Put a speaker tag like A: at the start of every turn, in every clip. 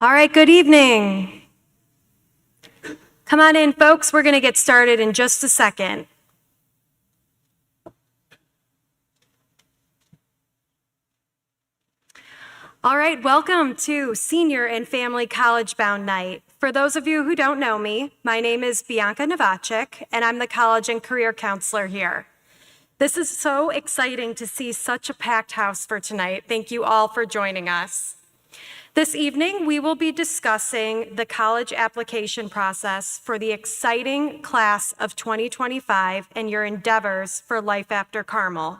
A: All right, good evening. Come on in, folks. We're going to get started in just a second. All right, welcome to Senior and Family College Bound Night. For those of you who don't know me, my name is Bianca Novacek, and I'm the College and Career Counselor here. This is so exciting to see such a packed house for tonight. Thank you all for joining us. This evening, we will be discussing the college application process for the exciting class of 2025 and your endeavors for life after Carmel.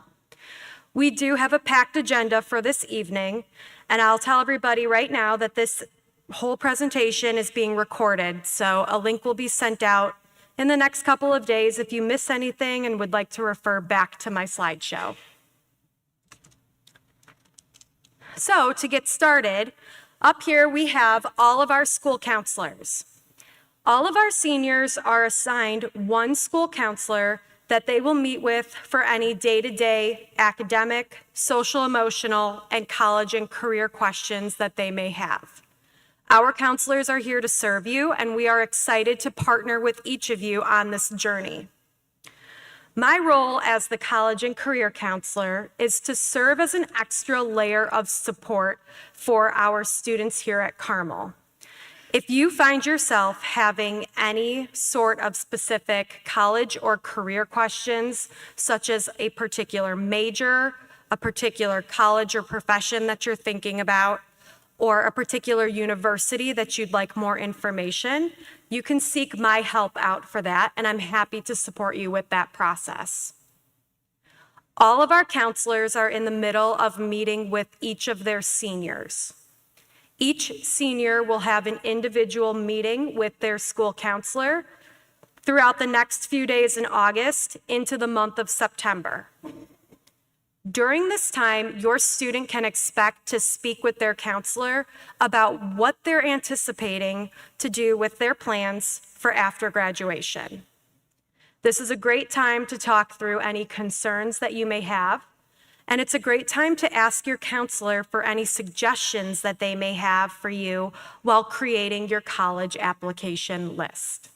A: We do have a packed agenda for this evening, and I'll tell everybody right now that this whole presentation is being recorded, so a link will be sent out in the next couple of days if you miss anything and would like to refer back to my slideshow. So to get started, up here we have all of our school counselors. All of our seniors are assigned one school counselor that they will meet with for any day-to-day academic, social-emotional, and college and career questions that they may have. Our counselors are here to serve you, and we are excited to partner with each of you on this journey. My role as the college and career counselor is to serve as an extra layer of support for our students here at Carmel. If you find yourself having any sort of specific college or career questions, such as a particular major, a particular college or profession that you're thinking about, or a particular university that you'd like more information, you can seek my help out for that, and I'm happy to support you with that process. All of our counselors are in the middle of meeting with each of their seniors. Each senior will have an individual meeting with their school counselor throughout the next few days in August into the month of September. During this time, your student can expect to speak with their counselor about what they're anticipating to do with their plans for after graduation. This is a great time to talk through any concerns that you may have, and it's a great time to ask your counselor for any suggestions that they may have for you while creating your college application list.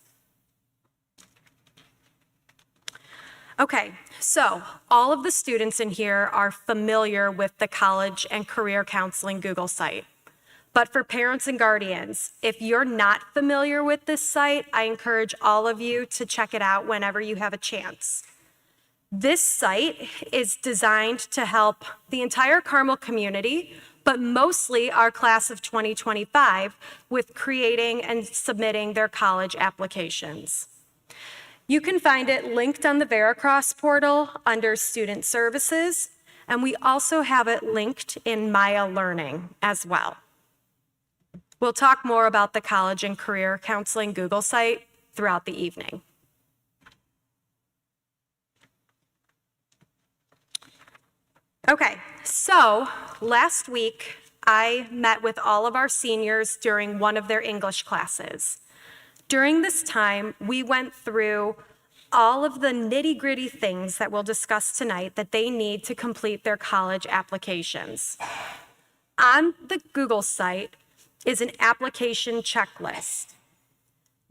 A: Okay, so all of the students in here are familiar with the College and Career Counseling Google site. But for parents and guardians, if you're not familiar with this site, I encourage all of you to check it out whenever you have a chance. This site is designed to help the entire Carmel community, but mostly our class of 2025 with creating and submitting their college applications. You can find it linked on the Veracross portal under Student Services, and we also have it linked in Maya Learning as well. We'll talk more about the College and Career Counseling Google site throughout the evening. Okay, so last week I met with all of our seniors during one of their English classes. During this time, we went through all of the nitty-gritty things that we'll discuss tonight that they need to complete their college applications. On the Google site is an application checklist.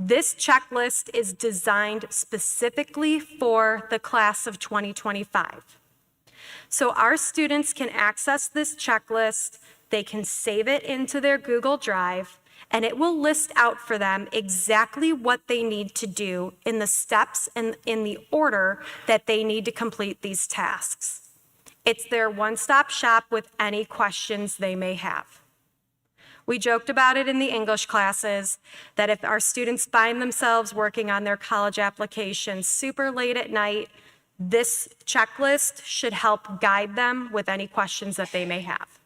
A: This checklist is designed specifically for the class of 2025. So our students can access this checklist, they can save it into their Google Drive, and it will list out for them exactly what they need to do in the steps and in the order that they need to complete these tasks. It's their one-stop shop with any questions they may have. We joked about it in the English classes that if our students find themselves working on their college applications super late at night, this checklist should help guide them with any questions that they may have.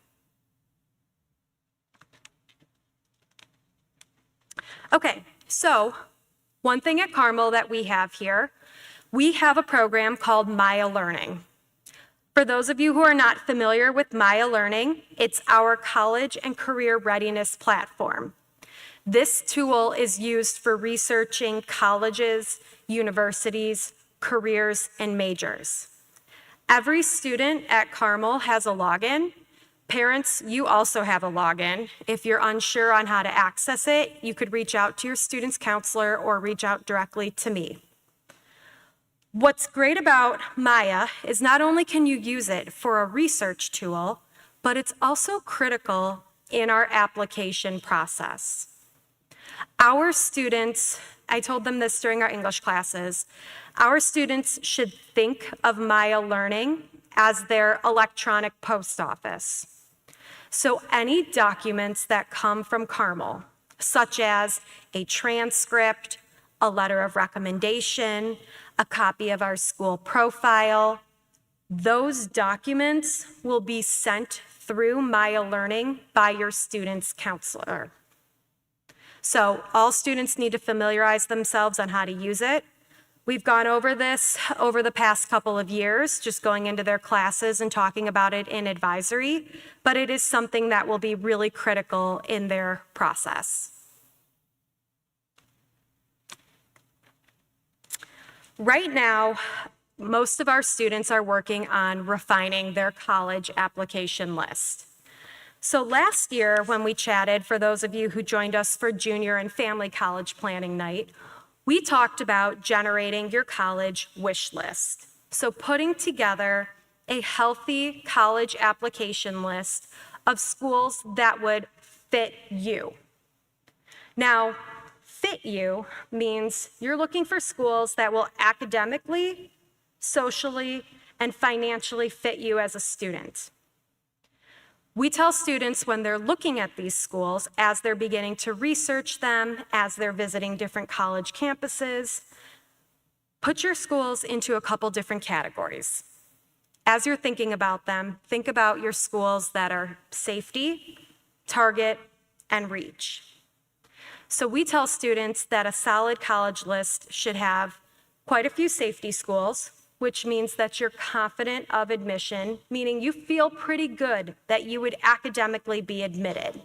A: Okay, so one thing at Carmel that we have here, we have a program called Maya Learning. For those of you who are not familiar with Maya Learning, it's our college and career readiness platform. This tool is used for researching colleges, universities, careers, and majors. Every student at Carmel has a login. Parents, you also have a login. If you're unsure on how to access it, you could reach out to your student's counselor or reach out directly to me. What's great about Maya is not only can you use it for a research tool, but it's also critical in our application process. Our students, I told them this during our English classes, our students should think of Maya Learning as their electronic post office. So any documents that come from Carmel, such as a transcript, a letter of recommendation, a copy of our school profile, those documents will be sent through Maya Learning by your student's counselor. So all students need to familiarize themselves on how to use it. We've gone over this over the past couple of years, just going into their classes and talking about it in advisory, but it is something that will be really critical in their process. Right now, most of our students are working on refining their college application list. So last year when we chatted, for those of you who joined us for junior and family college planning night, we talked about generating your college wish list. So putting together a healthy college application list of schools that would fit you. Now, fit you means you're looking for schools that will academically, socially, and financially fit you as a student. We tell students when they're looking at these schools, as they're beginning to research them, as they're visiting different college campuses, put your schools into a couple different categories. As you're thinking about them, think about your schools that are safety, target, and reach. So we tell students that a solid college list should have quite a few safety schools, which means that you're confident of admission, meaning you feel pretty good that you would academically be admitted.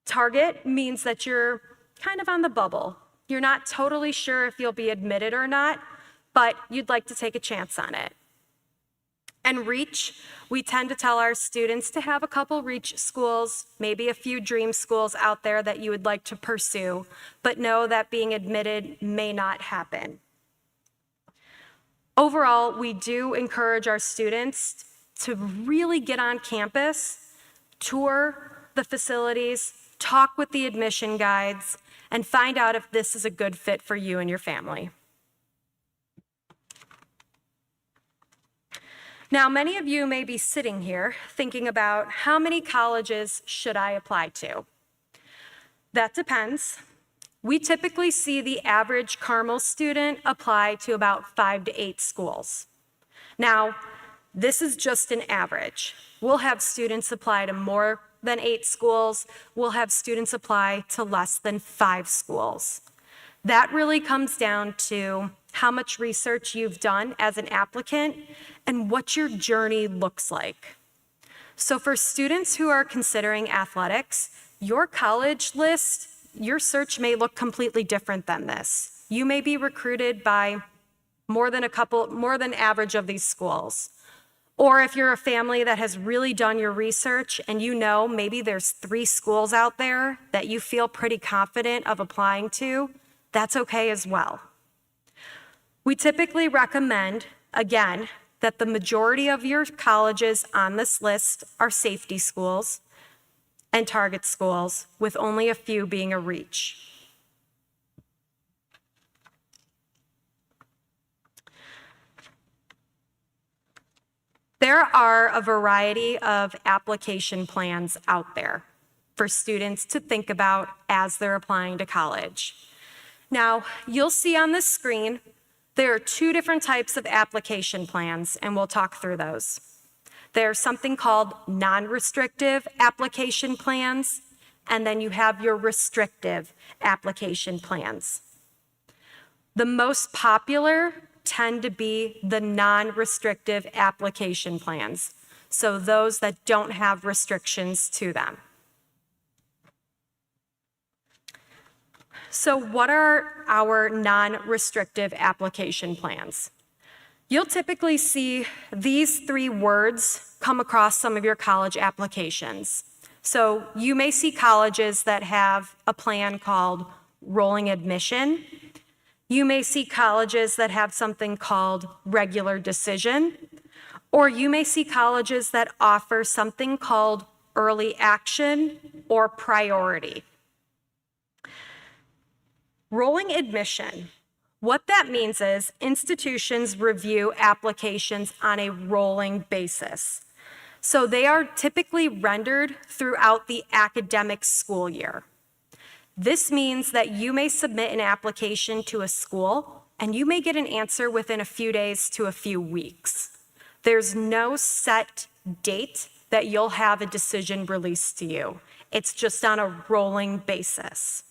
A: Target means that you're kind of on the bubble. You're not totally sure if you'll be admitted or not, but you'd like to take a chance on it. And reach, we tend to tell our students to have a couple reach schools, maybe a few dream schools out there that you would like to pursue, but know that being admitted may not happen. Overall, we do encourage our students to really get on campus, tour the facilities, talk with the admission guides, and find out if this is a good fit for you and your family. Now, many of you may be sitting here thinking about how many colleges should I apply to? That depends. We typically see the average Carmel student apply to about 5 to 8 schools. Now, this is just an average. We'll have students apply to more than 8 schools. We'll have students apply to less than 5 schools. That really comes down to how much research you've done as an applicant and what your journey looks like. So for students who are considering athletics, your college list, your search may look completely different than this. You may be recruited by more than average of these schools. Or if you're a family that has really done your research and you know maybe there's 3 schools out there that you feel pretty confident of applying to, that's okay as well. We typically recommend, again, that the majority of your colleges on this list are safety schools and target schools, with only a few being a reach. There are a variety of application plans out there for students to think about as they're applying to college. Now, you'll see on the screen, there are 2 different types of application plans, and we'll talk through those. There's something called non-restrictive application plans, and then you have your restrictive application plans. The most popular tend to be the non-restrictive application plans, so those that don't have restrictions to them. So what are our non-restrictive application plans? You'll typically see these three words come across some of your college applications. So you may see colleges that have a plan called rolling admission. You may see colleges that have something called regular decision, or you may see colleges that offer something called early action or priority. Rolling admission. What that means is institutions review applications on a rolling basis. So they are typically rendered throughout the academic school year. This means that you may submit an application to a school and you may get an answer within a few days to a few weeks. There's no set date that you'll have a decision released to you. It's just on a rolling basis.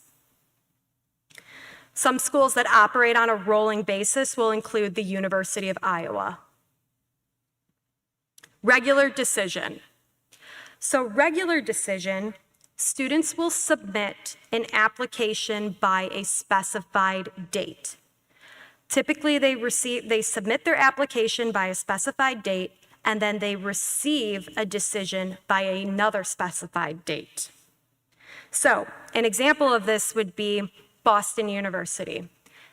A: Some schools that operate on a rolling basis will include the University of Iowa. Regular decision. So regular decision, students will submit an application by a specified date. Typically, they submit their application by a specified date, and then they receive a decision by another specified date. So an example of this would be Boston University.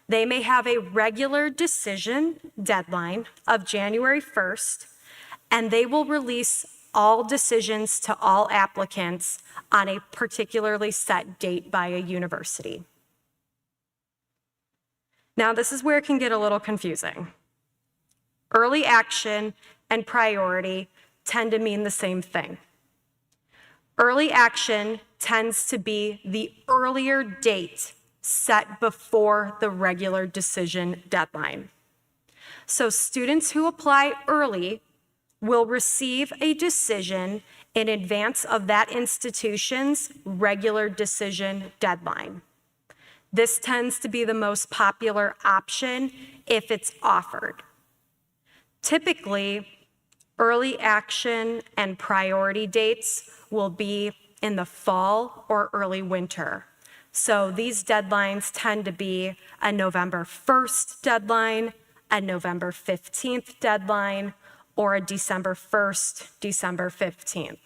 A: They may have a regular decision deadline of January 1st, and they will release all decisions to all applicants on a particularly set date by a university. Now, this is where it can get a little confusing. Early action and priority tend to mean the same thing. Early action tends to be the earlier date set before the regular decision deadline. So students who apply early will receive a decision in advance of that institution's regular decision deadline. This tends to be the most popular option if it's offered. Typically, early action and priority dates will be in the fall or early winter. So these deadlines tend to be a November 1st deadline, a November 15th deadline, or a December 1st, December 15th.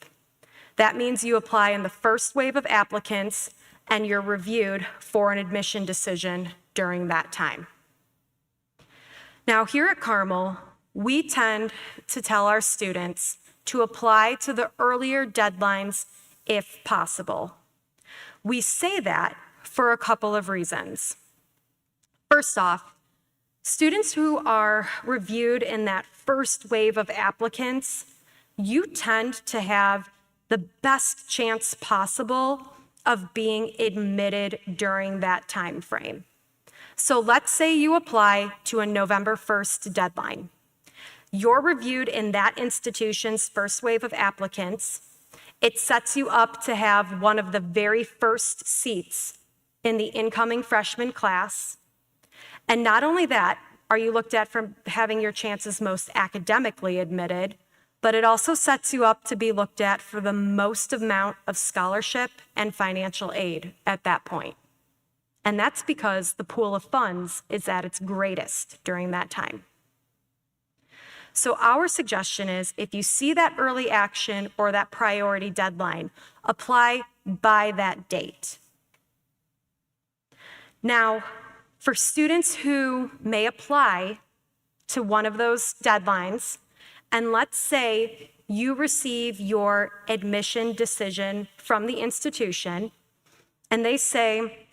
A: That means you apply in the first wave of applicants and you're reviewed for an admission decision during that time. Now, here at Carmel, we tend to tell our students to apply to the earlier deadlines if possible. We say that for a couple of reasons. First off, students who are reviewed in that first wave of applicants, you tend to have the best chance possible of being admitted during that time frame. So let's say you apply to a November 1st deadline. You're reviewed in that institution's first wave of applicants. It sets you up to have one of the very first seats in the incoming freshman class. And not only that, are you looked at for having your chances most academically admitted, but it also sets you up to be looked at for the most amount of scholarship and financial aid at that point. And that's because the pool of funds is at its greatest during that time. So our suggestion is if you see that early action or that priority deadline, apply by that date. Now, for students who may apply to one of those deadlines, and let's say you receive your admission decision from the institution, and they say,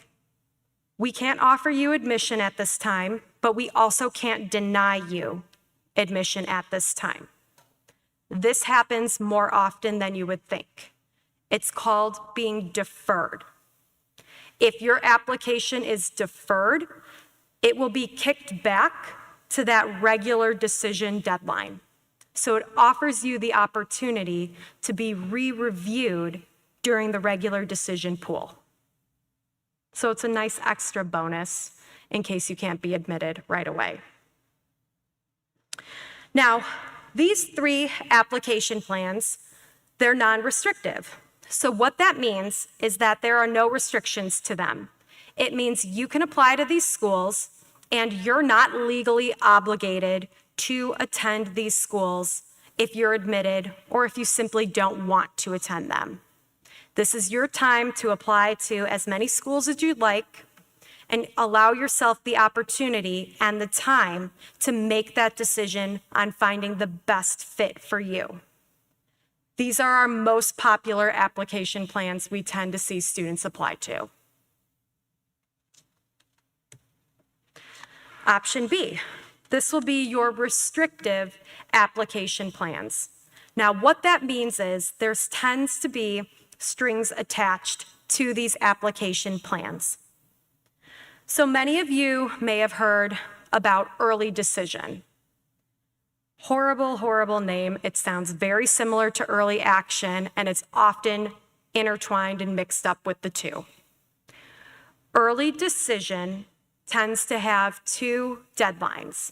A: we can't offer you admission at this time, but we also can't deny you admission at this time. This happens more often than you would think. It's called being deferred. If your application is deferred, it will be kicked back to that regular decision deadline. So it offers you the opportunity to be re-reviewed during the regular decision pool. So it's a nice extra bonus in case you can't be admitted right away. Now, these three application plans, they're non-restrictive. So what that means is that there are no restrictions to them. It means you can apply to these schools and you're not legally obligated to attend these schools if you're admitted or if you simply don't want to attend them. This is your time to apply to as many schools as you'd like and allow yourself the opportunity and the time to make that decision on finding the best fit for you. These are our most popular application plans we tend to see students apply to. Option B, this will be your restrictive application plans. Now, what that means is there tends to be strings attached to these application plans. So many of you may have heard about early decision. Horrible, horrible name. It sounds very similar to early action, and it's often intertwined and mixed up with the two. Early decision tends to have two deadlines,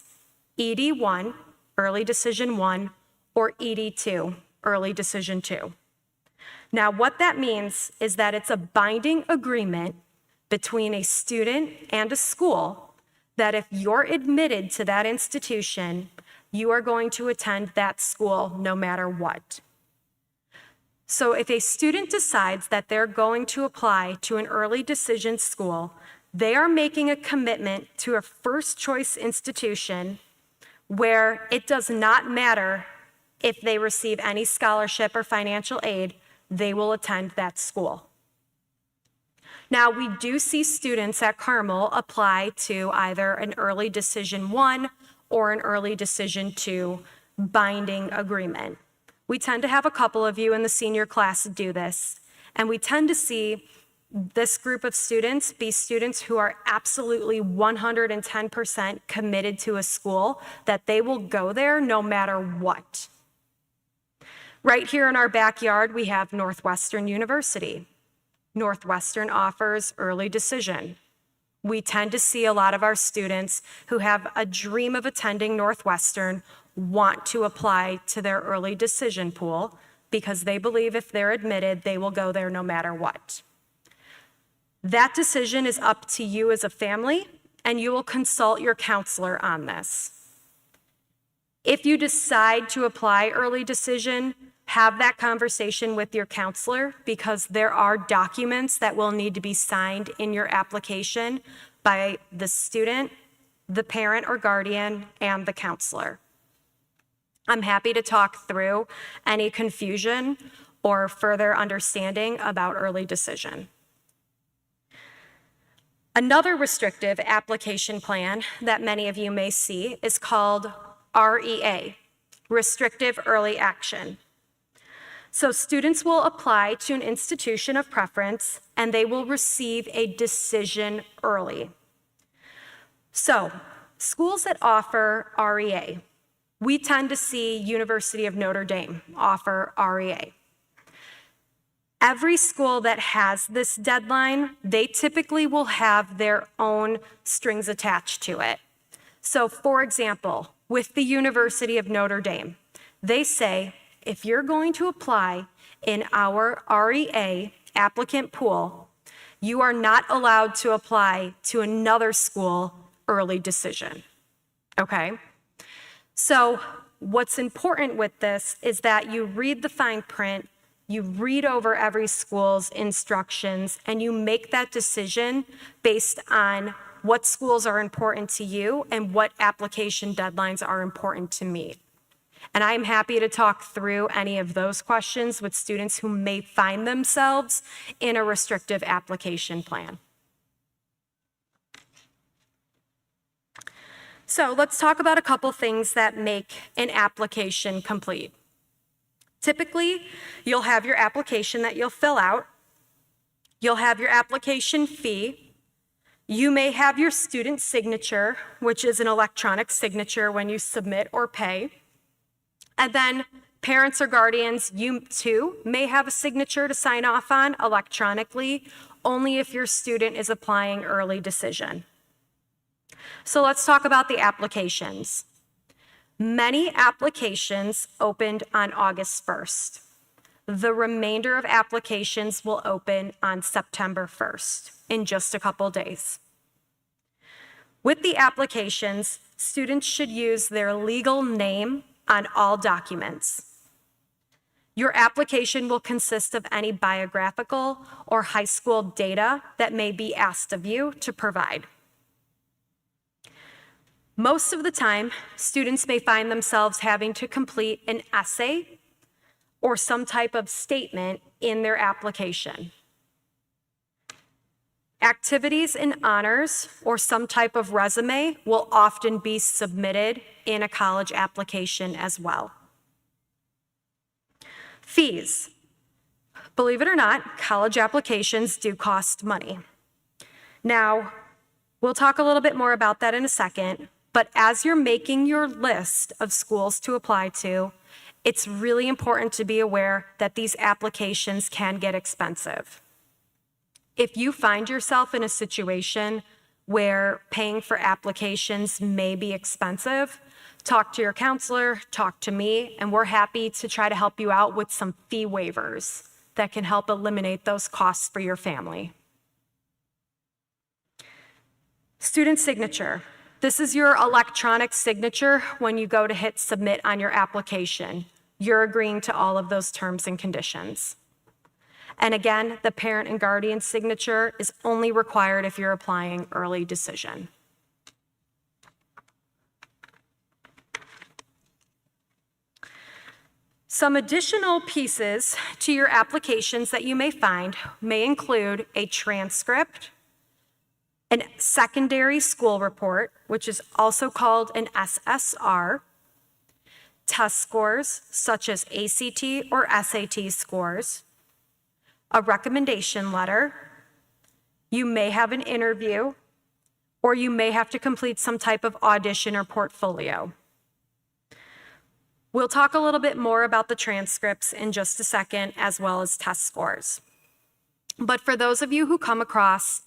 A: ED1, early decision 1, or ED2, early decision 2. Now, what that means is that it's a binding agreement between a student and a school that if you're admitted to that institution, you are going to attend that school no matter what. So if a student decides that they're going to apply to an early decision school, they are making a commitment to a first choice institution where it does not matter if they receive any scholarship or financial aid, they will attend that school. Now, we do see students at Carmel apply to either an early decision 1 or an early decision 2 binding agreement. We tend to have a couple of you in the senior class do this, and we tend to see this group of students be students who are absolutely 110% committed to a school, that they will go there no matter what. Right here in our backyard, we have Northwestern University. Northwestern offers early decision. We tend to see a lot of our students who have a dream of attending Northwestern want to apply to their early decision pool because they believe if they're admitted, they will go there no matter what. That decision is up to you as a family, and you will consult your counselor on this. If you decide to apply early decision, have that conversation with your counselor because there are documents that will need to be signed in your application by the student, the parent or guardian, and the counselor. I'm happy to talk through any confusion or further understanding about early decision. Another restrictive application plan that many of you may see is called REA, Restrictive Early Action. So students will apply to an institution of preference and they will receive a decision early. So schools that offer REA, we tend to see University of Notre Dame offer REA. Every school that has this deadline, they typically will have their own strings attached to it. So for example, with the University of Notre Dame, they say, if you're going to apply in our REA applicant pool, you are not allowed to apply to another school early decision, okay? So what's important with this is that you read the fine print, you read over every school's instructions, and you make that decision based on what schools are important to you and what application deadlines are important to meet. And I'm happy to talk through any of those questions with students who may find themselves in a restrictive application plan. So let's talk about a couple things that make an application complete. Typically, you'll have your application that you'll fill out. You'll have your application fee. You may have your student signature, which is an electronic signature when you submit or pay. And then parents or guardians, you too may have a signature to sign off on electronically, only if your student is applying early decision. So let's talk about the applications. Many applications opened on August 1st. The remainder of applications will open on September 1st, in just a couple days. With the applications, students should use their legal name on all documents. Your application will consist of any biographical or high school data that may be asked of you to provide. Most of the time, students may find themselves having to complete an essay or some type of statement in their application. Activities and honors or some type of resume will often be submitted in a college application as well. Fees. Believe it or not, college applications do cost money. Now, we'll talk a little bit more about that in a second, but as you're making your list of schools to apply to, it's really important to be aware that these applications can get expensive. If you find yourself in a situation where paying for applications may be expensive, talk to your counselor, talk to me, and we're happy to try to help you out with some fee waivers that can help eliminate those costs for your family. Student signature. This is your electronic signature when you go to hit submit on your application. You're agreeing to all of those terms and conditions. And again, the parent and guardian signature is only required if you're applying early decision. Some additional pieces to your applications that you may find may include a transcript, a secondary school report, which is also called an SSR, test scores such as ACT or SAT scores, a recommendation letter, you may have an interview, or you may have to complete some type of audition or portfolio. We'll talk a little bit more about the transcripts in just a second, as well as test scores. But for those of you who come across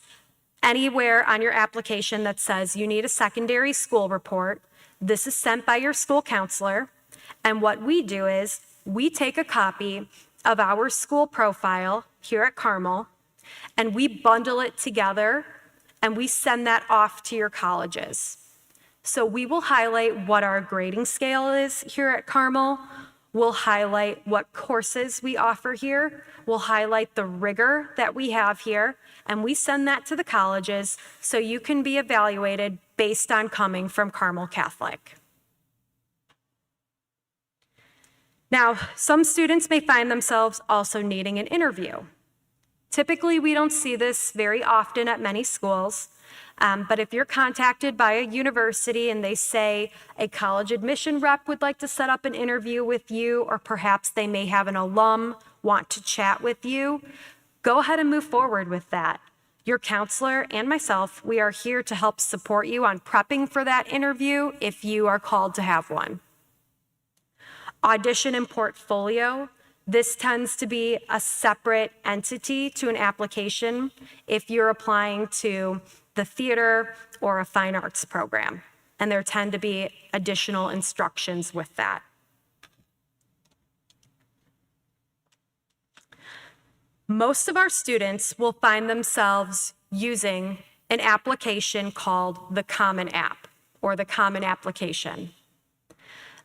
A: anywhere on your application that says you need a secondary school report, this is sent by your school counselor, and what we do is we take a copy of our school profile here at Carmel, and we bundle it together, and we send that off to your colleges. So we will highlight what our grading scale is here at Carmel. We'll highlight what courses we offer here. We'll highlight the rigor that we have here, and we send that to the colleges so you can be evaluated based on coming from Carmel Catholic. Now, some students may find themselves also needing an interview. Typically, we don't see this very often at many schools, but if you're contacted by a university and they say a college admission rep would like to set up an interview with you, or perhaps they may have an alum want to chat with you, go ahead and move forward with that. Your counselor and myself, we are here to help support you on prepping for that interview if you are called to have one. Audition and portfolio. This tends to be a separate entity to an application if you're applying to the theater or a fine arts program, and there tend to be additional instructions with that. Most of our students will find themselves using an application called the Common App or the Common Application.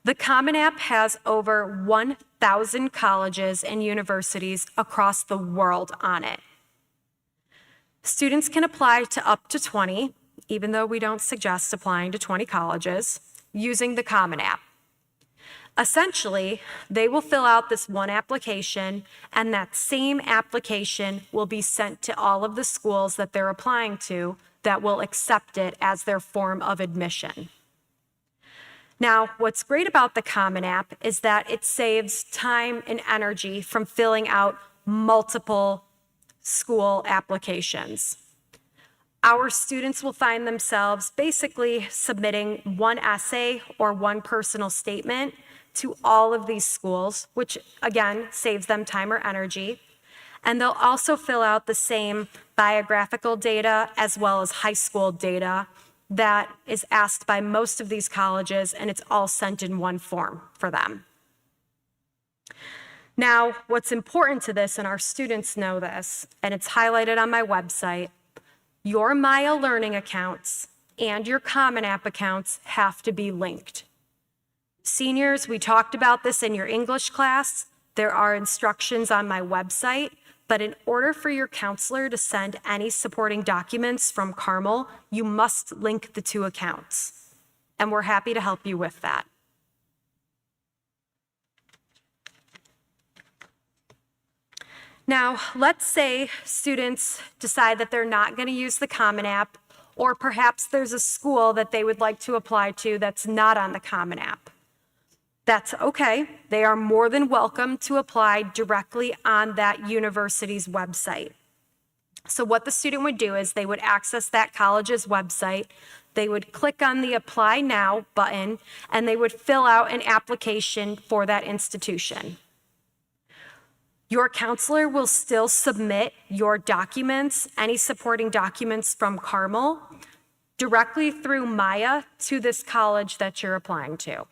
A: The Common App has over 1,000 colleges and universities across the world on it. Students can apply to up to 20, even though we don't suggest applying to 20 colleges, using the Common App. Essentially, they will fill out this one application, and that same application will be sent to all of the schools that they're applying to that will accept it as their form of admission. Now, what's great about the Common App is that it saves time and energy from filling out multiple school applications. Our students will find themselves basically submitting one essay or one personal statement to all of these schools, which again saves them time or energy. And they'll also fill out the same biographical data as well as high school data that is asked by most of these colleges, and it's all sent in one form for them. Now, what's important to this, and our students know this, and it's highlighted on my website, your Maya Learning accounts and your Common App accounts have to be linked. Seniors, we talked about this in your English class. There are instructions on my website, but in order for your counselor to send any supporting documents from Carmel, you must link the two accounts, and we're happy to help you with that. Now, let's say students decide that they're not going to use the Common App, or perhaps there's a school that they would like to apply to that's not on the Common App. That's okay. They are more than welcome to apply directly on that university's website. So what the student would do is they would access that college's website, they would click on the Apply Now button, and they would fill out an application for that institution. Your counselor will still submit your documents, any supporting documents from Carmel, directly through Maya to this college that you're applying to.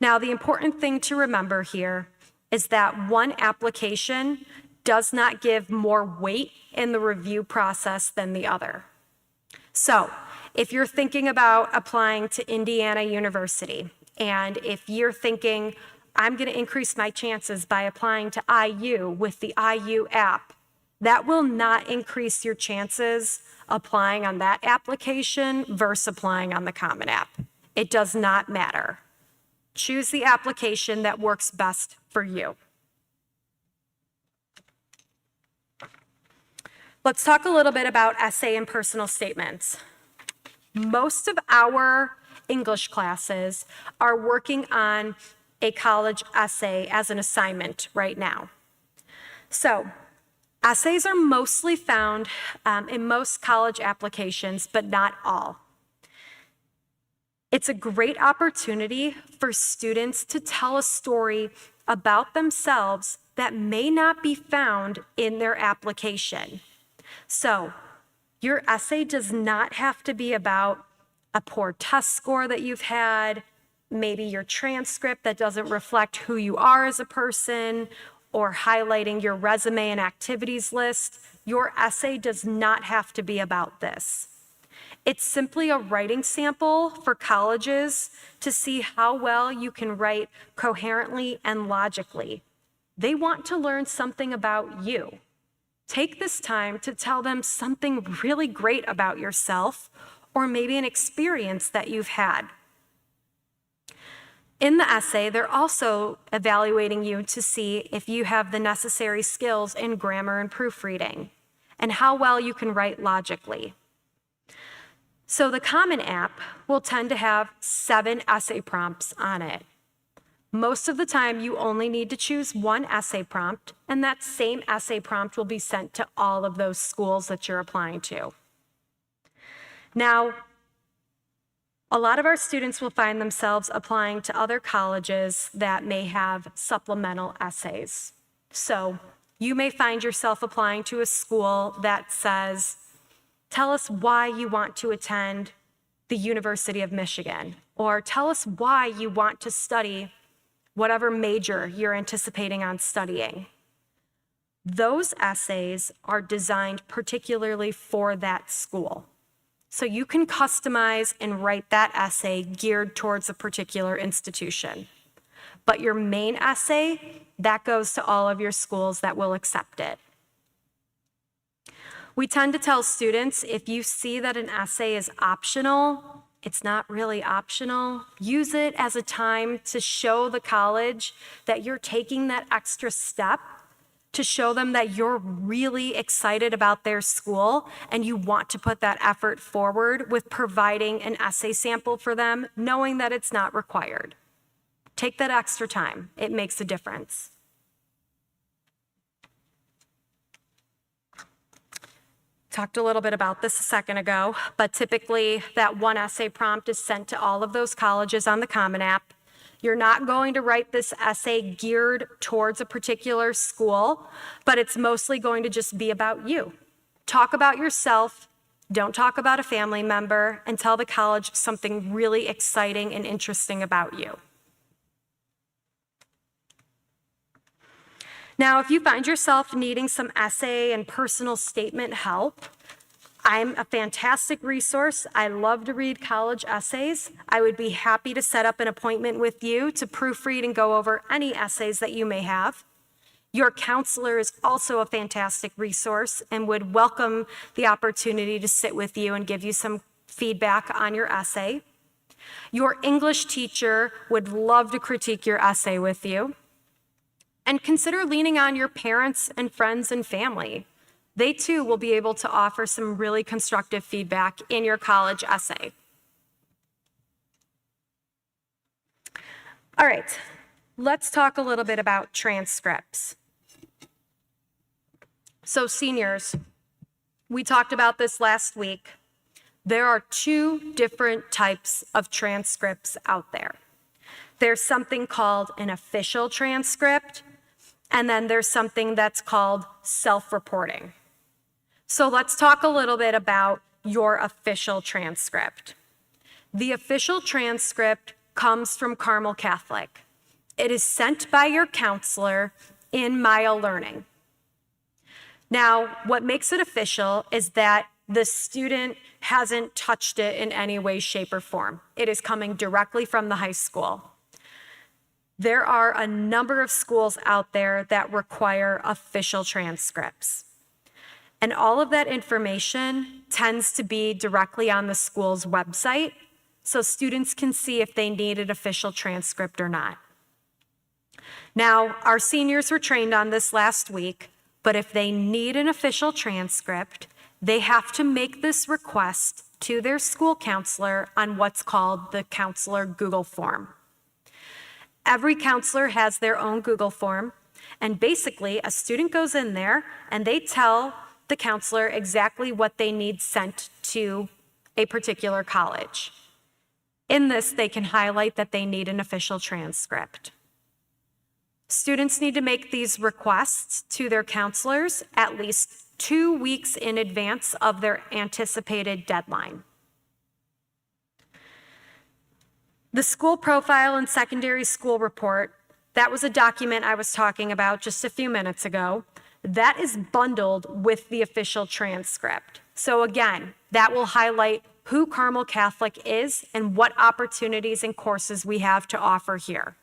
A: Now, the important thing to remember here is that one application does not give more weight in the review process than the other. So, if you're thinking about applying to Indiana University, and if you're thinking, I'm going to increase my chances by applying to IU with the IU app, that will not increase your chances applying on that application versus applying on the Common App. It does not matter. Choose the application that works best for you. Let's talk a little bit about essay and personal statements. Most of our English classes are working on a college essay as an assignment right now. So, essays are mostly found in most college applications, but not all. It's a great opportunity for students to tell a story about themselves that may not be found in their application. So, your essay does not have to be about a poor test score that you've had, maybe your transcript that doesn't reflect who you are as a person, or highlighting your resume and activities list. Your essay does not have to be about this. It's simply a writing sample for colleges to see how well you can write coherently and logically. They want to learn something about you. Take this time to tell them something really great about yourself, or maybe an experience that you've had. In the essay, they're also evaluating you to see if you have the necessary skills in grammar and proofreading, and how well you can write logically. So the Common App will tend to have 7 essay prompts on it. Most of the time, you only need to choose one essay prompt, and that same essay prompt will be sent to all of those schools that you're applying to. Now, a lot of our students will find themselves applying to other colleges that may have supplemental essays. So you may find yourself applying to a school that says, tell us why you want to attend the University of Michigan, or tell us why you want to study whatever major you're anticipating on studying. Those essays are designed particularly for that school. So you can customize and write that essay geared towards a particular institution. But your main essay, that goes to all of your schools that will accept it. We tend to tell students, if you see that an essay is optional, it's not really optional. Use it as a time to show the college that you're taking that extra step, to show them that you're really excited about their school and you want to put that effort forward with providing an essay sample for them, knowing that it's not required. Take that extra time. It makes a difference. Talked a little bit about this a second ago, but typically that one essay prompt is sent to all of those colleges on the Common App. You're not going to write this essay geared towards a particular school, but it's mostly going to just be about you. Talk about yourself, don't talk about a family member, and tell the college something really exciting and interesting about you. Now, if you find yourself needing some essay and personal statement help, I'm a fantastic resource. I love to read college essays. I would be happy to set up an appointment with you to proofread and go over any essays that you may have. Your counselor is also a fantastic resource and would welcome the opportunity to sit with you and give you some feedback on your essay. Your English teacher would love to critique your essay with you. And consider leaning on your parents and friends and family. They too will be able to offer some really constructive feedback in your college essay. All right, let's talk a little bit about transcripts. So seniors, we talked about this last week. There are two different types of transcripts out there. There's something called an official transcript, and then there's something that's called self-reporting. So let's talk a little bit about your official transcript. The official transcript comes from Carmel Catholic. It is sent by your counselor in Maya Learning. Now, what makes it official is that the student hasn't touched it in any way, shape, or form. It is coming directly from the high school. There are a number of schools out there that require official transcripts. And all of that information tends to be directly on the school's website, so students can see if they need an official transcript or not. Now, our seniors were trained on this last week, but if they need an official transcript, they have to make this request to their school counselor on what's called the counselor Google form. Every counselor has their own Google form, and basically a student goes in there and they tell the counselor exactly what they need sent to a particular college. In this, they can highlight that they need an official transcript. Students need to make these requests to their counselors at least 2 weeks in advance of their anticipated deadline. The school profile and secondary school report, that was a document I was talking about just a few minutes ago. That is bundled with the official transcript. So again, that will highlight who Carmel Catholic is and what opportunities and courses we have to offer here.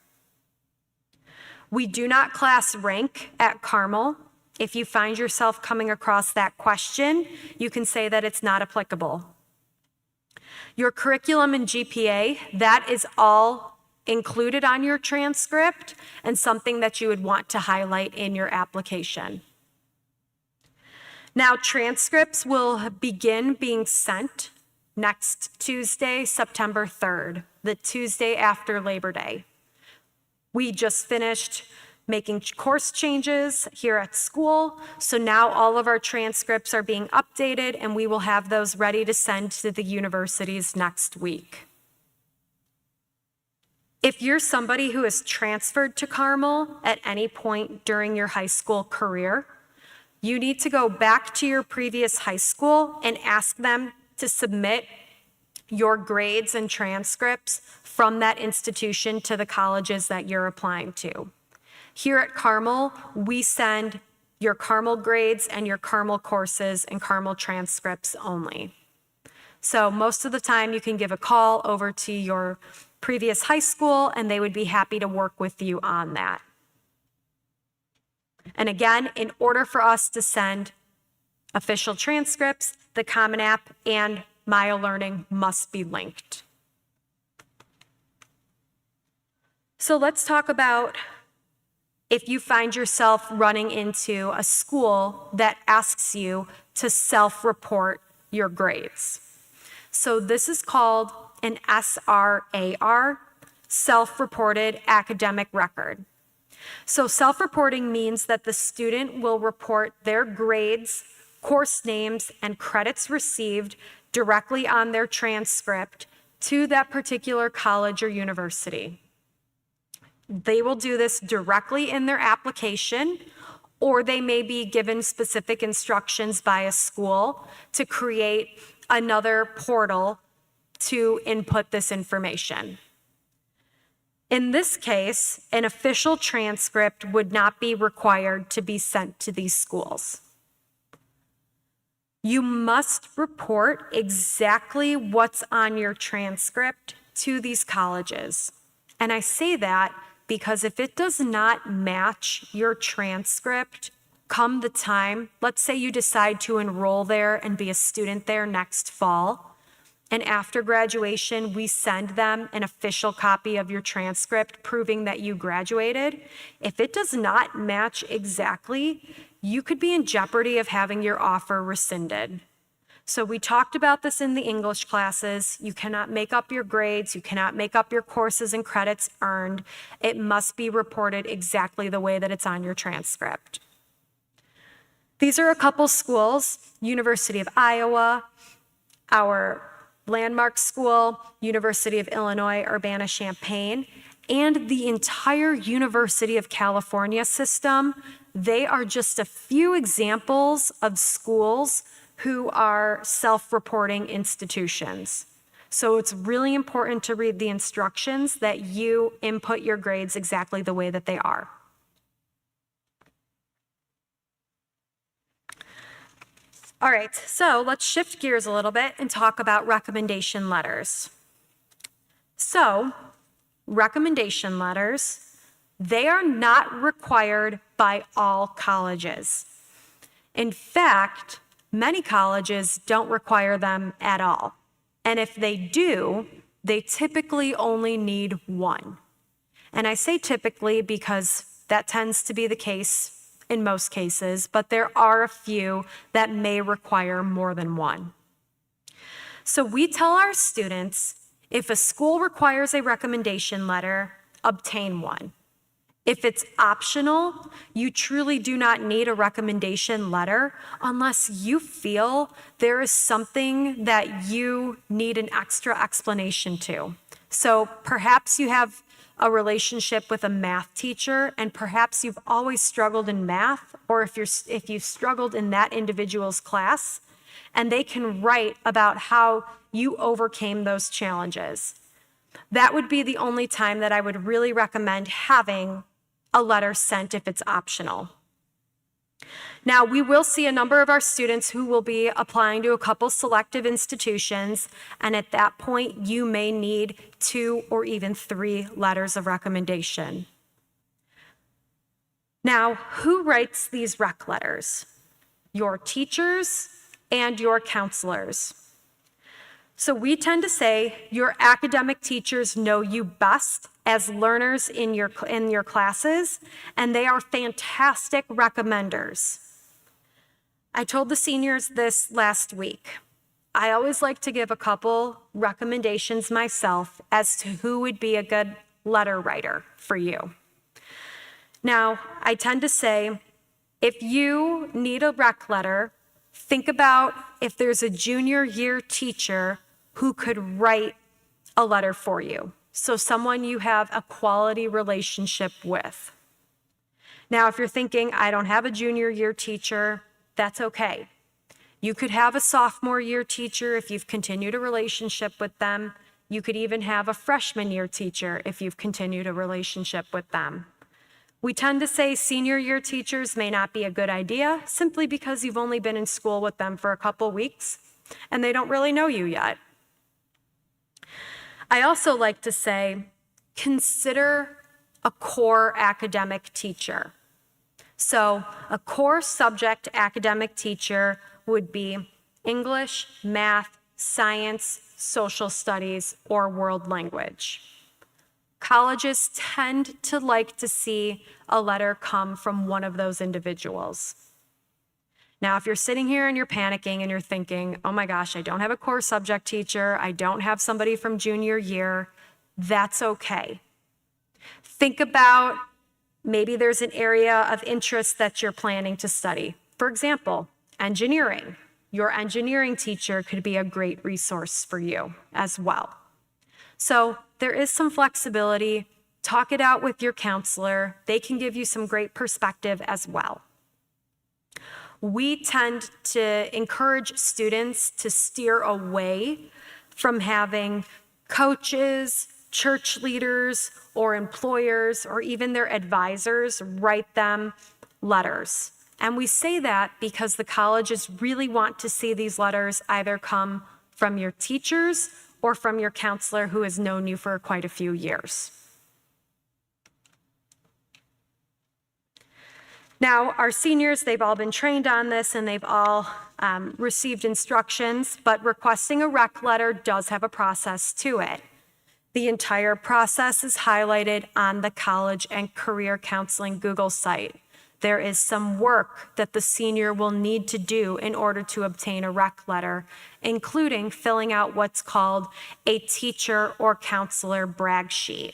A: We do not class rank at Carmel. If you find yourself coming across that question, you can say that it's not applicable. Your curriculum and GPA, that is all included on your transcript and something that you would want to highlight in your application. Now, transcripts will begin being sent next Tuesday, September 3rd, the Tuesday after Labor Day. We just finished making course changes here at school, so now all of our transcripts are being updated and we will have those ready to send to the universities next week. If you're somebody who has transferred to Carmel at any point during your high school career, you need to go back to your previous high school and ask them to submit your grades and transcripts from that institution to the colleges that you're applying to. Here at Carmel, we send your Carmel grades and your Carmel courses and Carmel transcripts only. So most of the time you can give a call over to your previous high school and they would be happy to work with you on that. And again, in order for us to send official transcripts, the Common App and Maya Learning must be linked. So let's talk about if you find yourself running into a school that asks you to self-report your grades. So this is called an SRAR, self-reported academic record. So self-reporting means that the student will report their grades, course names, and credits received directly on their transcript to that particular college or university. They will do this directly in their application, or they may be given specific instructions by a school to create another portal to input this information. In this case, an official transcript would not be required to be sent to these schools. You must report exactly what's on your transcript to these colleges. And I say that because if it does not match your transcript, come the time, let's say you decide to enroll there and be a student there next fall, and after graduation, we send them an official copy of your transcript proving that you graduated. If it does not match exactly, you could be in jeopardy of having your offer rescinded. So we talked about this in the English classes. You cannot make up your grades. You cannot make up your courses and credits earned. It must be reported exactly the way that it's on your transcript. These are a couple schools: University of Iowa, our landmark school, University of Illinois, Urbana-Champaign, and the entire University of California system. They are just a few examples of schools who are self-reporting institutions. So it's really important to read the instructions that you input your grades exactly the way that they are. All right, so let's shift gears a little bit and talk about recommendation letters. So, recommendation letters, they are not required by all colleges. In fact, many colleges don't require them at all. And if they do, they typically only need one. And I say typically because that tends to be the case in most cases, but there are a few that may require more than one. So we tell our students, if a school requires a recommendation letter, obtain one. If it's optional, you truly do not need a recommendation letter unless you feel there is something that you need an extra explanation to. So perhaps you have a relationship with a math teacher, and perhaps you've always struggled in math, or if you've struggled in that individual's class, and they can write about how you overcame those challenges. That would be the only time that I would really recommend having a letter sent if it's optional. Now, we will see a number of our students who will be applying to a couple selective institutions, and at that point, you may need 2 or even 3 letters of recommendation. Now, who writes these rec letters? Your teachers and your counselors. So we tend to say your academic teachers know you best as learners in your classes, and they are fantastic recommenders. I told the seniors this last week. I always like to give a couple recommendations myself as to who would be a good letter writer for you. Now, I tend to say, if you need a rec letter, think about if there's a junior year teacher who could write a letter for you. So someone you have a quality relationship with. Now, if you're thinking, I don't have a junior year teacher, that's okay. You could have a sophomore year teacher if you've continued a relationship with them. You could even have a freshman year teacher if you've continued a relationship with them. We tend to say senior year teachers may not be a good idea simply because you've only been in school with them for a couple weeks and they don't really know you yet. I also like to say, consider a core academic teacher. So a core subject academic teacher would be English, math, science, social studies, or world language. Colleges tend to like to see a letter come from one of those individuals. Now, if you're sitting here and you're panicking and you're thinking, oh my gosh, I don't have a core subject teacher, I don't have somebody from junior year, that's okay. Think about maybe there's an area of interest that you're planning to study. For example, engineering. Your engineering teacher could be a great resource for you as well. So there is some flexibility. Talk it out with your counselor. They can give you some great perspective as well. We tend to encourage students to steer away from having coaches, church leaders, or employers, or even their advisors write them letters. And we say that because the colleges really want to see these letters either come from your teachers or from your counselor who has known you for quite a few years. Now, our seniors, they've all been trained on this and they've all received instructions, but requesting a rec letter does have a process to it. The entire process is highlighted on the College and Career Counseling Google site. There is some work that the senior will need to do in order to obtain a rec letter, including filling out what's called a teacher or counselor brag sheet.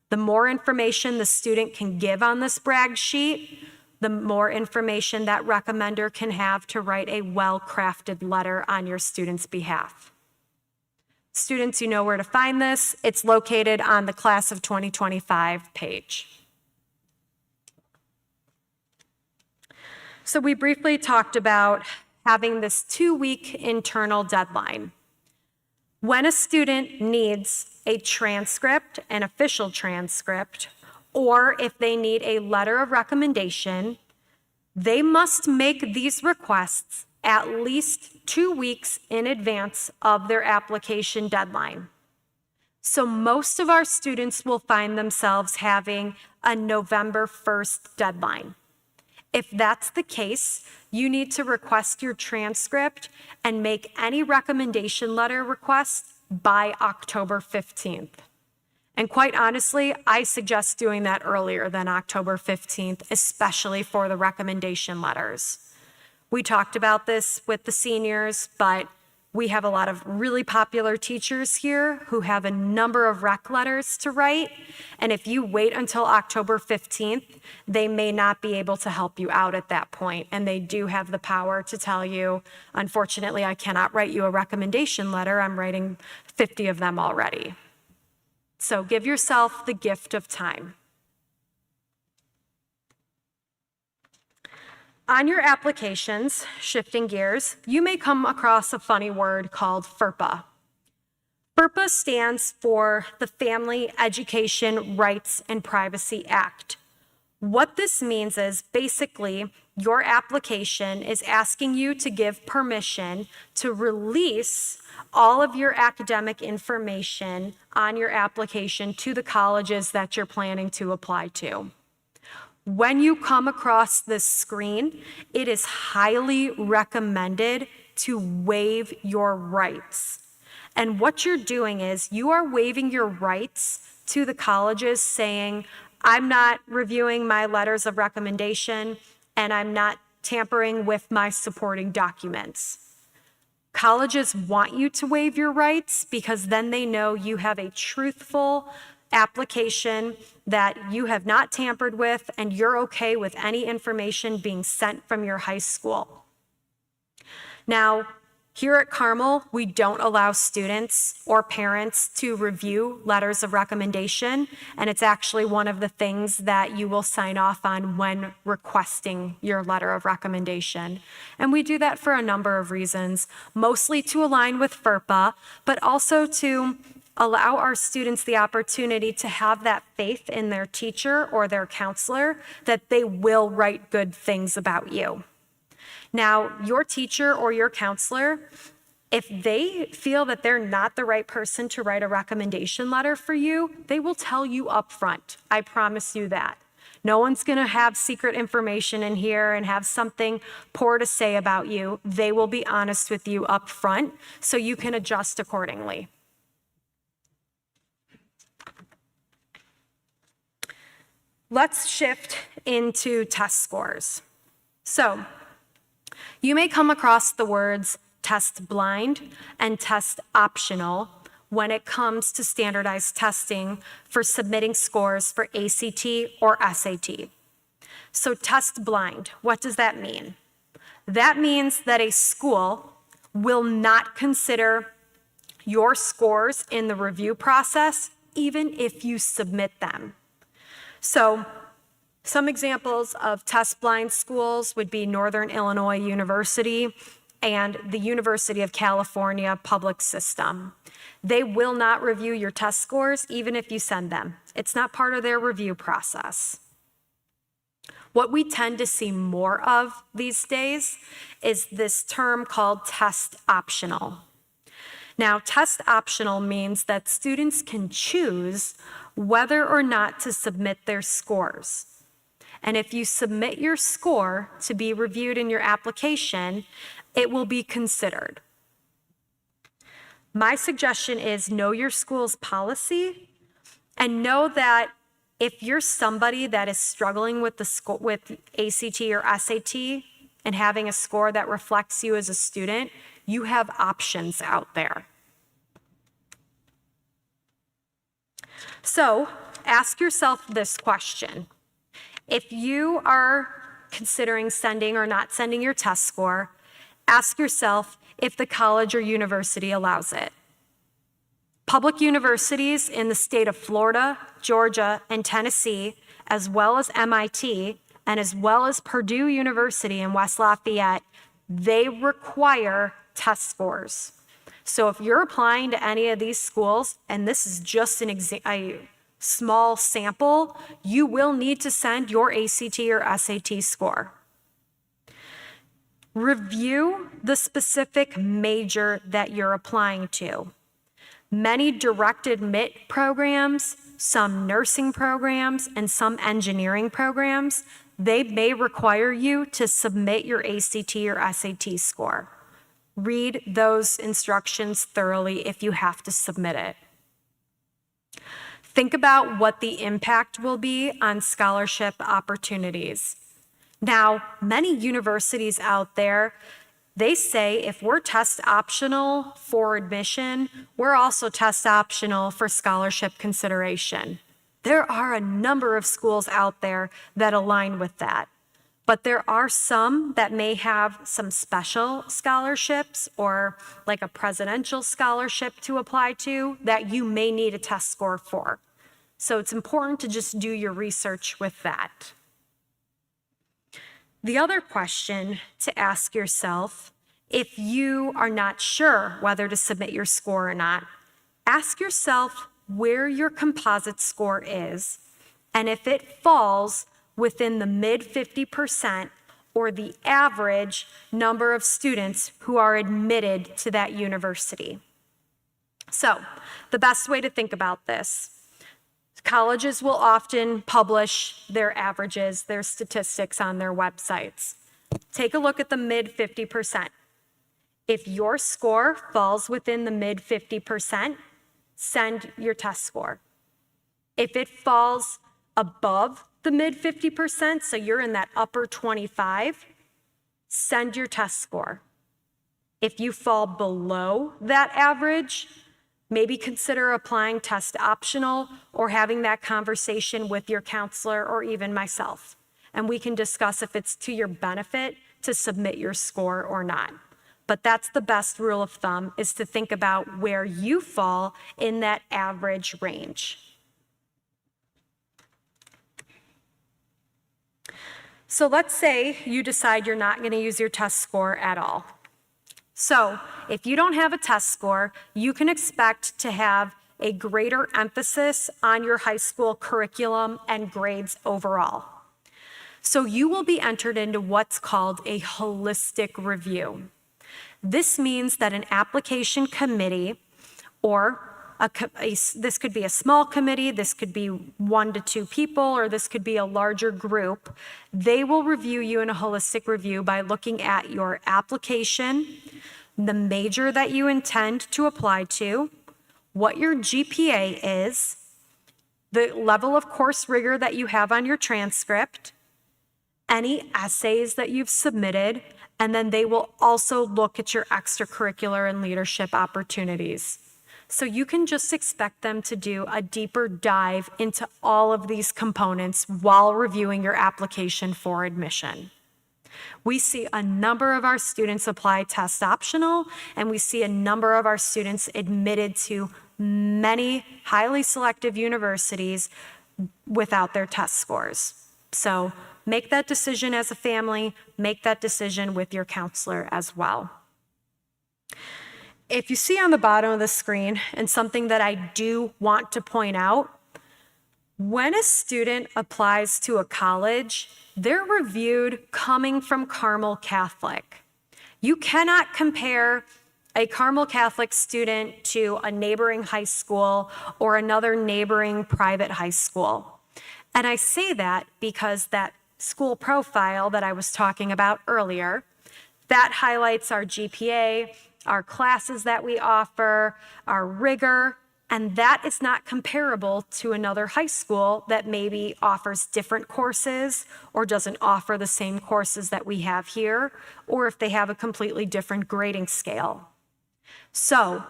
A: The more information the student can give on this brag sheet, the more information that recommender can have to write a well-crafted letter on your student's behalf. Students, you know where to find this. It's located on the Class of 2025 page. So we briefly talked about having this 2-week internal deadline. When a student needs a transcript, an official transcript, or if they need a letter of recommendation, they must make these requests at least 2 weeks in advance of their application deadline. So most of our students will find themselves having a November 1st deadline. If that's the case, you need to request your transcript and make any recommendation letter requests by October 15th. And quite honestly, I suggest doing that earlier than October 15th, especially for the recommendation letters. We talked about this with the seniors, but we have a lot of really popular teachers here who have a number of rec letters to write. And if you wait until October 15th, they may not be able to help you out at that point. And they do have the power to tell you, unfortunately, I cannot write you a recommendation letter. I'm writing 50 of them already. So give yourself the gift of time. On your applications, shifting gears, you may come across a funny word called FERPA. FERPA stands for the Family Education Rights and Privacy Act. What this means is basically your application is asking you to give permission to release all of your academic information on your application to the colleges that you're planning to apply to. When you come across this screen, it is highly recommended to waive your rights. And what you're doing is you are waiving your rights to the colleges saying, I'm not reviewing my letters of recommendation and I'm not tampering with my supporting documents. Colleges want you to waive your rights because then they know you have a truthful application that you have not tampered with and you're okay with any information being sent from your high school. Now, here at Carmel, we don't allow students or parents to review letters of recommendation, and it's actually one of the things that you will sign off on when requesting your letter of recommendation. And we do that for a number of reasons, mostly to align with FERPA, but also to allow our students the opportunity to have that faith in their teacher or their counselor that they will write good things about you. Now, your teacher or your counselor, if they feel that they're not the right person to write a recommendation letter for you, they will tell you up front. I promise you that. No one's going to have secret information in here and have something poor to say about you. They will be honest with you up front so you can adjust accordingly. Let's shift into test scores. So, you may come across the words test blind and test optional when it comes to standardized testing for submitting scores for ACT or SAT. So test blind, what does that mean? That means that a school will not consider your scores in the review process even if you submit them. So some examples of test blind schools would be Northern Illinois University and the University of California Public System. They will not review your test scores even if you send them. It's not part of their review process. What we tend to see more of these days is this term called test optional. Now, test optional means that students can choose whether or not to submit their scores. And if you submit your score to be reviewed in your application, it will be considered. My suggestion is know your school's policy and know that if you're somebody that is struggling with with ACT or SAT and having a score that reflects you as a student, you have options out there. So ask yourself this question. If you are considering sending or not sending your test score, ask yourself if the college or university allows it. Public universities in the state of Florida, Georgia, and Tennessee, as well as MIT, and as well as Purdue University in West Lafayette, they require test scores. So if you're applying to any of these schools, and this is just a small sample, you will need to send your ACT or SAT score. Review the specific major that you're applying to. Many direct admit programs, some nursing programs, and some engineering programs, they may require you to submit your ACT or SAT score. Read those instructions thoroughly if you have to submit it. Think about what the impact will be on scholarship opportunities. Now, many universities out there, they say if we're test optional for admission, we're also test optional for scholarship consideration. There are a number of schools out there that align with that, but there are some that may have some special scholarships or like a presidential scholarship to apply to that you may need a test score for. So it's important to just do your research with that. The other question to ask yourself, if you are not sure whether to submit your score or not, ask yourself where your composite score is and if it falls within the mid 50% or the average number of students who are admitted to that university. So, the best way to think about this, colleges will often publish their averages, their statistics on their websites. Take a look at the mid 50%. If your score falls within the mid 50%, send your test score. If it falls above the mid 50%, so you're in that upper 25, send your test score. If you fall below that average, maybe consider applying test optional or having that conversation with your counselor or even myself. And we can discuss if it's to your benefit to submit your score or not. But that's the best rule of thumb, is to think about where you fall in that average range. So let's say you decide you're not going to use your test score at all. So if you don't have a test score, you can expect to have a greater emphasis on your high school curriculum and grades overall. So you will be entered into what's called a holistic review. This means that an application committee, or this could be a small committee, this could be 1 to 2 people, or this could be a larger group, they will review you in a holistic review by looking at your application, the major that you intend to apply to, what your GPA is, the level of course rigor that you have on your transcript, any essays that you've submitted, and then they will also look at your extracurricular and leadership opportunities. So you can just expect them to do a deeper dive into all of these components while reviewing your application for admission. We see a number of our students apply test optional, and we see a number of our students admitted to many highly selective universities without their test scores. So make that decision as a family, make that decision with your counselor as well. If you see on the bottom of the screen, and something that I do want to point out, When a student applies to a college, they're reviewed coming from Carmel Catholic. You cannot compare a Carmel Catholic student to a neighboring high school or another neighboring private high school. And I say that because that school profile that I was talking about earlier, that highlights our GPA, our classes that we offer, our rigor, and that is not comparable to another high school that maybe offers different courses or doesn't offer the same courses that we have here, or if they have a completely different grading scale. So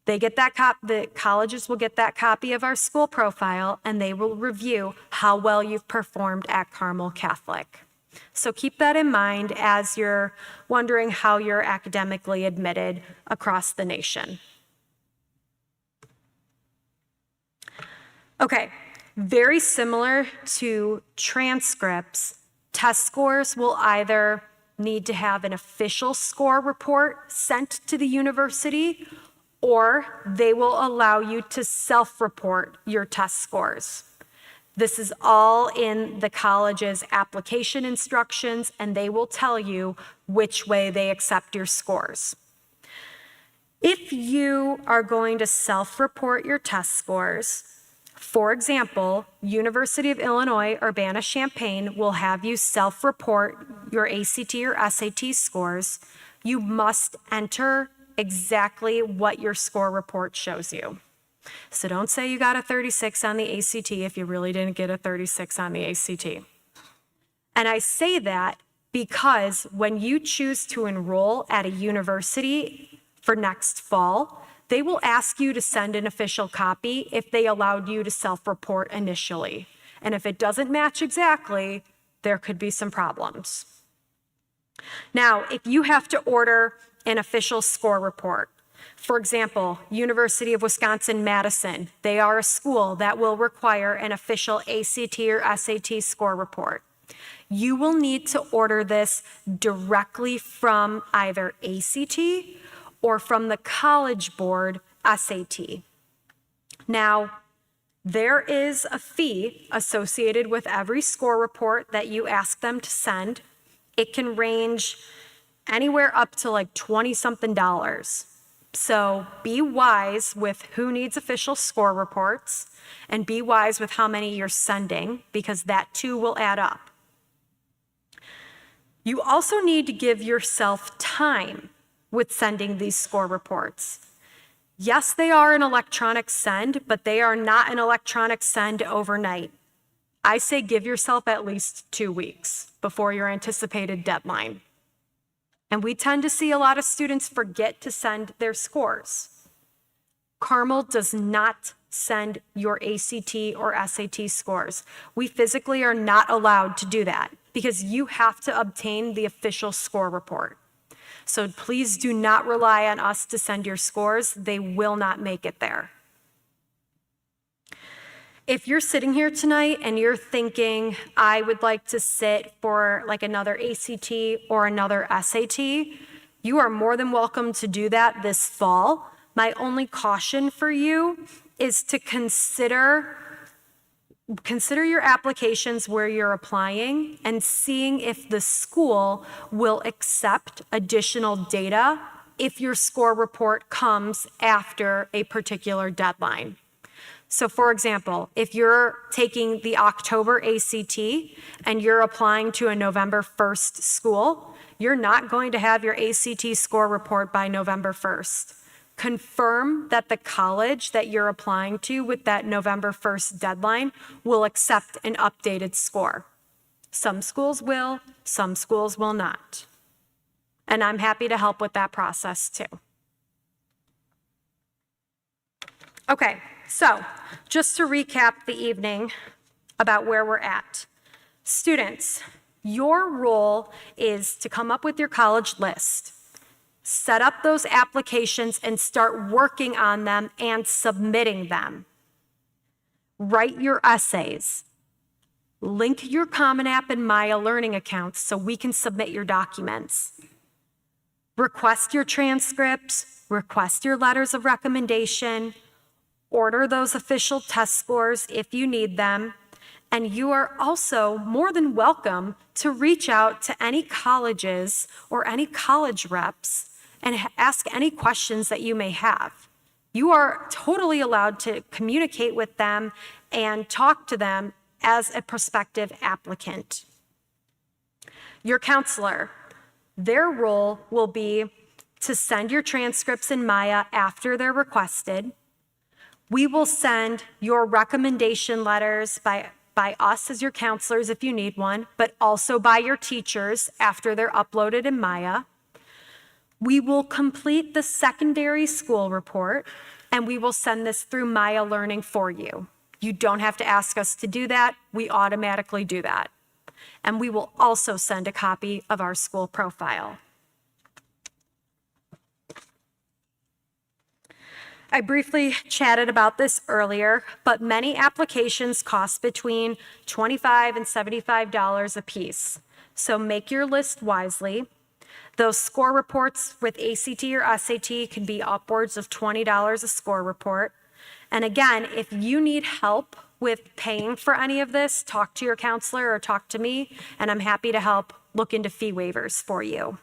A: they get that the colleges will get that copy of our school profile, and they will review how well you've performed at Carmel Catholic. So keep that in mind as you're wondering how you're academically admitted across the nation. Okay, very similar to transcripts, test scores will either need to have an official score report sent to the university, or they will allow you to self-report your test scores. This is all in the college's application instructions, and they will tell you which way they accept your scores. If you are going to self-report your test scores, for example, University of Illinois Urbana-Champaign will have you self-report your ACT or SAT scores. You must enter exactly what your score report shows you. So don't say you got a 36 on the ACT if you really didn't get a 36 on the ACT. And I say that because when you choose to enroll at a university for next fall, they will ask you to send an official copy if they allowed you to self-report initially. And if it doesn't match exactly, there could be some problems. Now, if you have to order an official score report, for example, University of Wisconsin-Madison, they are a school that will require an official ACT or SAT score report. You will need to order this directly from either ACT or from the College Board SAT. Now, there is a fee associated with every score report that you ask them to send. It can range anywhere up to like $20-something. So be wise with who needs official score reports, and be wise with how many you're sending, because that too will add up. You also need to give yourself time with sending these score reports. Yes, they are an electronic send, but they are not an electronic send overnight. I say give yourself at least 2 weeks before your anticipated deadline. And we tend to see a lot of students forget to send their scores. Carmel does not send your ACT or SAT scores. We physically are not allowed to do that because you have to obtain the official score report. So please do not rely on us to send your scores. They will not make it there. If you're sitting here tonight and you're thinking, I would like to sit for like another ACT or another SAT, you are more than welcome to do that this fall. My only caution for you is to consider your applications where you're applying and seeing if the school will accept additional data if your score report comes after a particular deadline. So for example, if you're taking the October ACT and you're applying to a November 1st school, you're not going to have your ACT score report by November 1st. Confirm that the college that you're applying to with that November 1st deadline will accept an updated score. Some schools will, some schools will not. And I'm happy to help with that process too. Okay, so just to recap the evening about where we're at. Students, your role is to come up with your college list, set up those applications and start working on them and submitting them. Write your essays. Link your Common App and Maya Learning accounts so we can submit your documents. Request your transcripts, request your letters of recommendation. Order those official test scores if you need them. And you are also more than welcome to reach out to any colleges or any college reps and ask any questions that you may have. You are totally allowed to communicate with them and talk to them as a prospective applicant. Your counselor, their role will be to send your transcripts in Maya after they're requested. We will send your recommendation letters by us as your counselors if you need one, but also by your teachers after they're uploaded in Maya. We will complete the secondary school report, and we will send this through Maya Learning for you. You don't have to ask us to do that. We automatically do that. And we will also send a copy of our school profile. I briefly chatted about this earlier, but many applications cost between $25 and $75 a piece. So make your list wisely. Those score reports with ACT or SAT can be upwards of $20 a score report. And again, if you need help with paying for any of this, talk to your counselor or talk to me, and I'm happy to help look into fee waivers for you.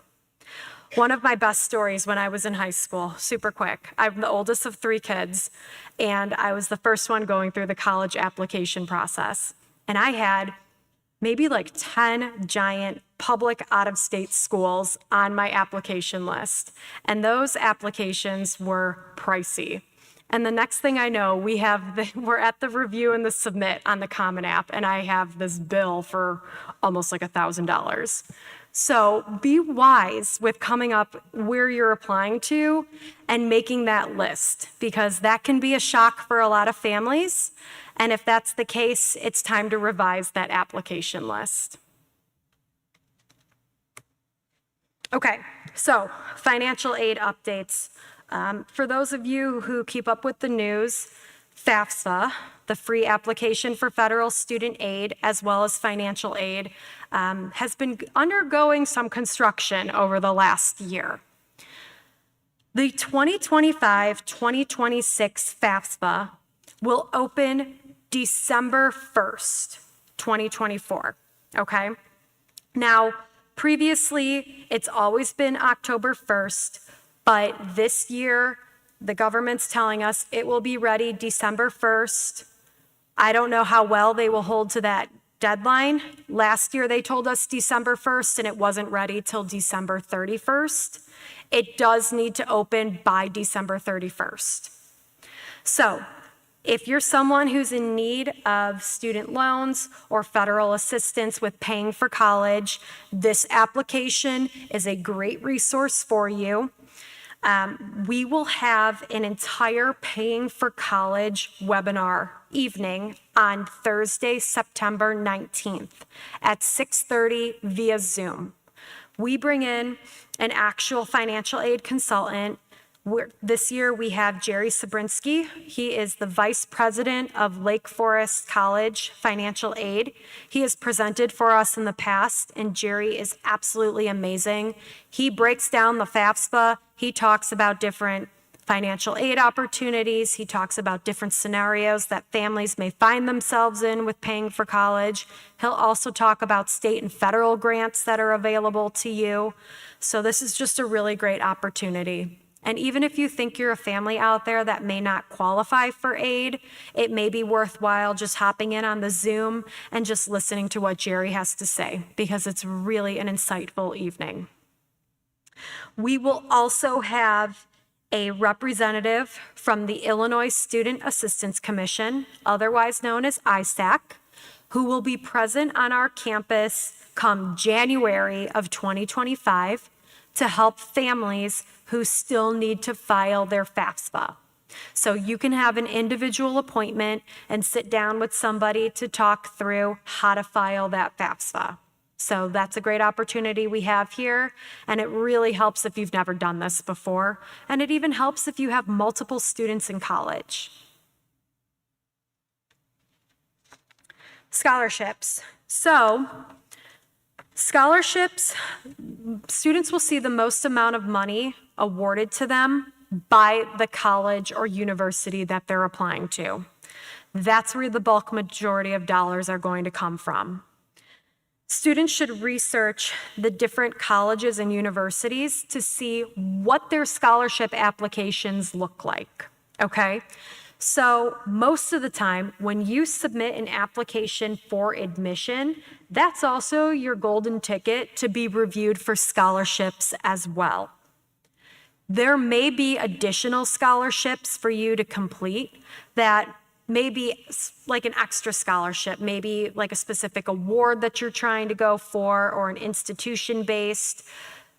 A: One of my best stories when I was in high school, super quick. I'm the oldest of 3 kids, and I was the first one going through the college application process. And I had maybe like 10 giant public out-of-state schools on my application list. And those applications were pricey. And the next thing I know, we're at the review and the submit on the Common App, and I have this bill for almost like $1,000. So be wise with coming up where you're applying to and making that list, because that can be a shock for a lot of families. And if that's the case, it's time to revise that application list. Okay, so financial aid updates. For those of you who keep up with the news, FAFSA, the free application for federal student aid, as well as financial aid, has been undergoing some construction over the last year. The 2025-2026 FAFSA will open December 1st, 2024, okay? Now, previously, it's always been October 1st, but this year, the government's telling us it will be ready December 1st. I don't know how well they will hold to that deadline. Last year, they told us December 1st, and it wasn't ready till December 31st. It does need to open by December 31st. So if you're someone who's in need of student loans or federal assistance with paying for college, this application is a great resource for you. We will have an entire Paying for College webinar evening on Thursday, September 19th at 6:30 via Zoom. We bring in an actual financial aid consultant. This year we have Jerry Sabrinsky. He is the Vice President of Lake Forest College Financial Aid. He has presented for us in the past, and Jerry is absolutely amazing. He breaks down the FAFSA. He talks about different financial aid opportunities. He talks about different scenarios that families may find themselves in with paying for college. He'll also talk about state and federal grants that are available to you. So this is just a really great opportunity. And even if you think you're a family out there that may not qualify for aid, it may be worthwhile just hopping in on the Zoom and just listening to what Jerry has to say, because it's really an insightful evening. We will also have a representative from the Illinois Student Assistance Commission, otherwise known as ISAC, who will be present on our campus come January of 2025 to help families who still need to file their FAFSA. So you can have an individual appointment and sit down with somebody to talk through how to file that FAFSA. So that's a great opportunity we have here, and it really helps if you've never done this before, and it even helps if you have multiple students in college. Scholarships. So scholarships, students will see the most amount of money awarded to them by the college or university that they're applying to. That's where the bulk majority of dollars are going to come from. Students should research the different colleges and universities to see what their scholarship applications look like, okay? So most of the time, when you submit an application for admission, that's also your golden ticket to be reviewed for scholarships as well. There may be additional scholarships for you to complete that maybe like an extra scholarship, maybe like a specific award that you're trying to go for or an institution-based.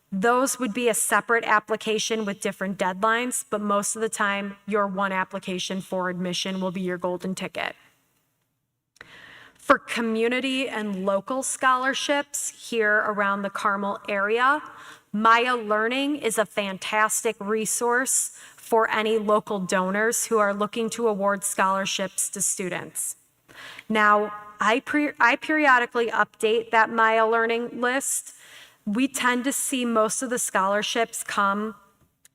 A: Those would be a separate application with different deadlines, but most of the time, your one application for admission will be your golden ticket. For community and local scholarships here around the Carmel area, Maya Learning is a fantastic resource for any local donors who are looking to award scholarships to students. Now, I periodically update that Maya Learning list. We tend to see most of the scholarships come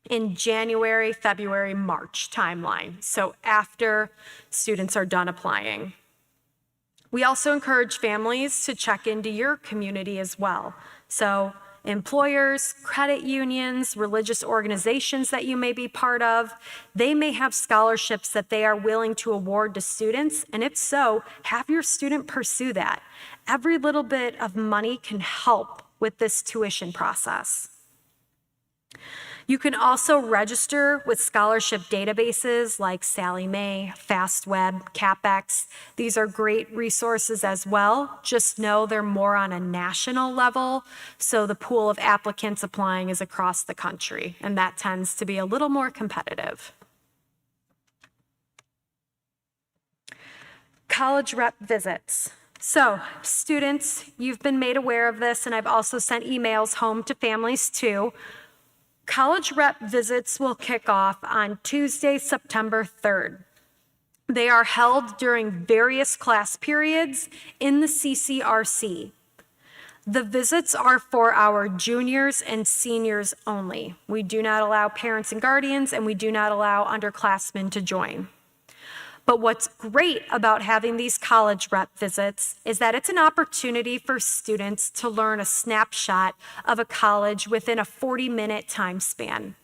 A: in January, February, March timeline, so after students are done applying. We also encourage families to check into your community as well. So employers, credit unions, religious organizations that you may be part of, they may have scholarships that they are willing to award to students, and if so, have your student pursue that. Every little bit of money can help with this tuition process. You can also register with scholarship databases like Sallie Mae, FastWeb, CapEx. These are great resources as well. Just know they're more on a national level, so the pool of applicants applying is across the country, and that tends to be a little more competitive. College rep visits. So, students, you've been made aware of this, and I've also sent emails home to families too. College rep visits will kick off on Tuesday, September 3rd. They are held during various class periods in the CCRC. The visits are for our juniors and seniors only. We do not allow parents and guardians, and we do not allow underclassmen to join. But what's great about having these college rep visits is that it's an opportunity for students to learn a snapshot of a college within a 40-minute time span.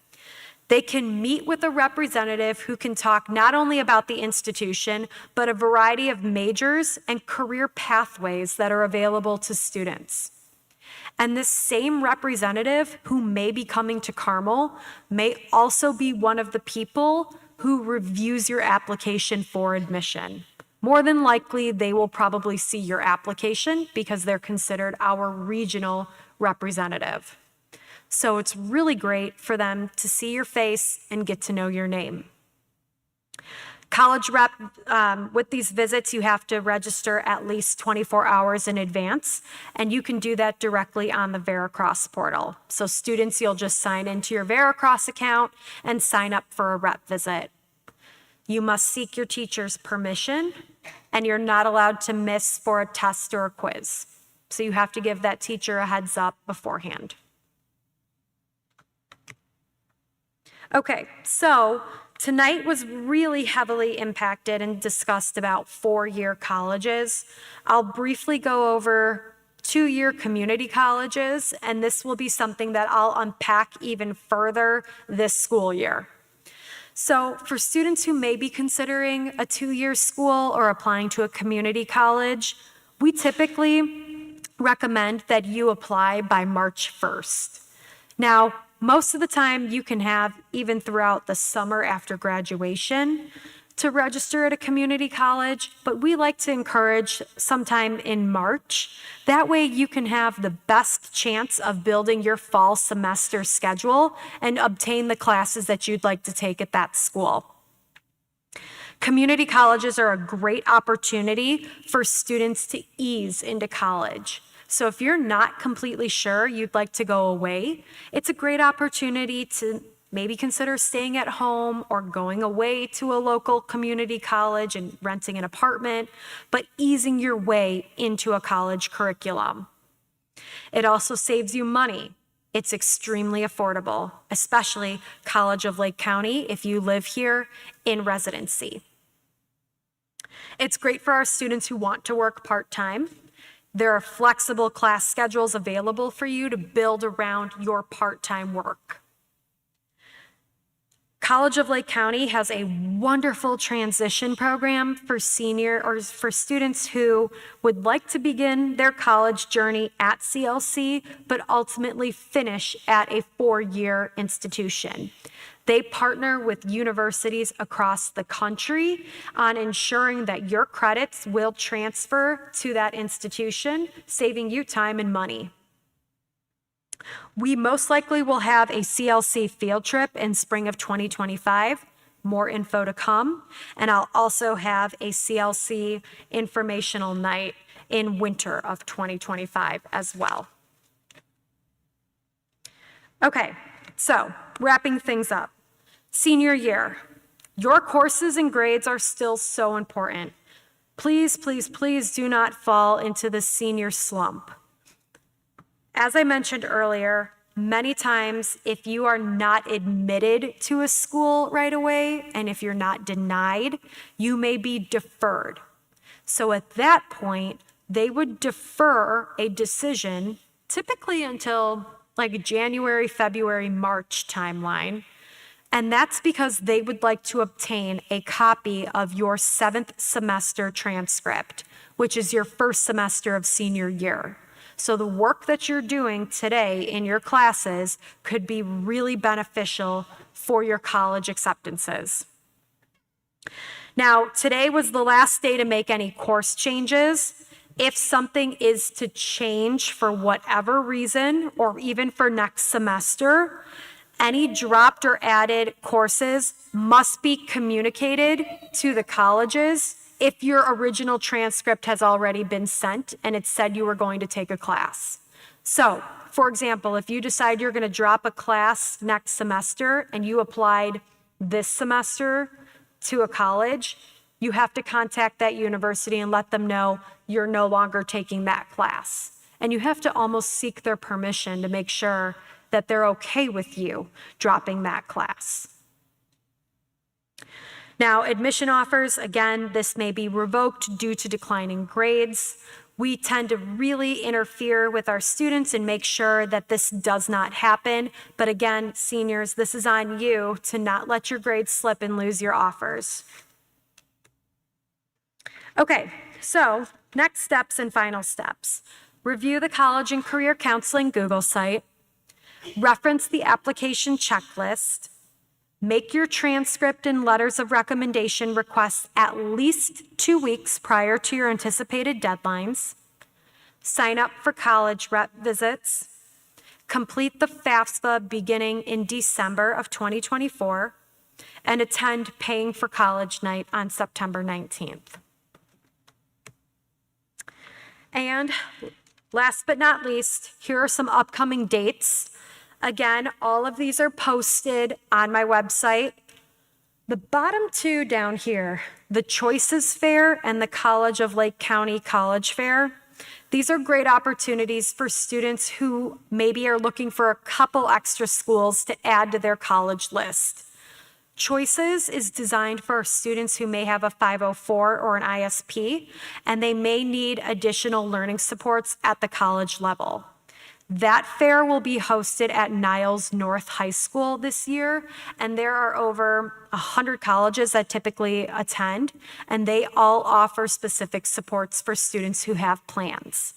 A: They can meet with a representative who can talk not only about the institution, but a variety of majors and career pathways that are available to students. And this same representative who may be coming to Carmel may also be one of the people who reviews your application for admission. More than likely, they will probably see your application because they're considered our regional representative. So it's really great for them to see your face and get to know your name. College rep, with these visits, you have to register at least 24 hours in advance, and you can do that directly on the Veracross portal. So students, you'll just sign into your Veracross account and sign up for a rep visit. You must seek your teacher's permission, and you're not allowed to miss for a test or a quiz. So you have to give that teacher a heads up beforehand. Okay, so tonight was really heavily impacted and discussed about four-year colleges. I'll briefly go over two-year community colleges, and this will be something that I'll unpack even further this school year. So for students who may be considering a two-year school or applying to a community college, we typically recommend that you apply by March 1st. Now, most of the time you can have even throughout the summer after graduation to register at a community college, but we like to encourage sometime in March. That way you can have the best chance of building your fall semester schedule and obtain the classes that you'd like to take at that school. Community colleges are a great opportunity for students to ease into college. So if you're not completely sure you'd like to go away, it's a great opportunity to maybe consider staying at home or going away to a local community college and renting an apartment, but easing your way into a college curriculum. It also saves you money. It's extremely affordable, especially College of Lake County if you live here in residency. It's great for our students who want to work part-time. There are flexible class schedules available for you to build around your part-time work. College of Lake County has a wonderful transition program for students who would like to begin their college journey at CLC, but ultimately finish at a 4-year institution. They partner with universities across the country on ensuring that your credits will transfer to that institution, saving you time and money. We most likely will have a CLC field trip in spring of 2025. More info to come. And I'll also have a CLC informational night in winter of 2025 as well. Okay, so wrapping things up. Senior year, your courses and grades are still so important. Please, please, please do not fall into the senior slump. As I mentioned earlier, many times if you are not admitted to a school right away, and if you're not denied, you may be deferred. So at that point, they would defer a decision typically until like January, February, March timeline. And that's because they would like to obtain a copy of your 7th semester transcript, which is your first semester of senior year. So the work that you're doing today in your classes could be really beneficial for your college acceptances. Now, today was the last day to make any course changes. If something is to change for whatever reason, or even for next semester, any dropped or added courses must be communicated to the colleges if your original transcript has already been sent and it said you were going to take a class. So, for example, if you decide you're going to drop a class next semester and you applied this semester to a college, you have to contact that university and let them know you're no longer taking that class. And you have to almost seek their permission to make sure that they're okay with you dropping that class. Now, admission offers, again, this may be revoked due to declining grades. We tend to really interfere with our students and make sure that this does not happen. But again, seniors, this is on you to not let your grades slip and lose your offers. Okay, so next steps and final steps. Review the College and Career Counseling Google site. Reference the application checklist. Make your transcript and letters of recommendation requests at least 2 weeks prior to your anticipated deadlines. Sign up for college rep visits. Complete the FAFSA beginning in December of 2024. And attend Paying for College Night on September 19th. And last but not least, here are some upcoming dates. Again, all of these are posted on my website. The bottom two down here, the Choices Fair and the College of Lake County College Fair, these are great opportunities for students who maybe are looking for a couple extra schools to add to their college list. Choices is designed for students who may have a 504 or an ISP, and they may need additional learning supports at the college level. That fair will be hosted at Niles North High School this year, and there are over 100 colleges that typically attend, and they all offer specific supports for students who have plans.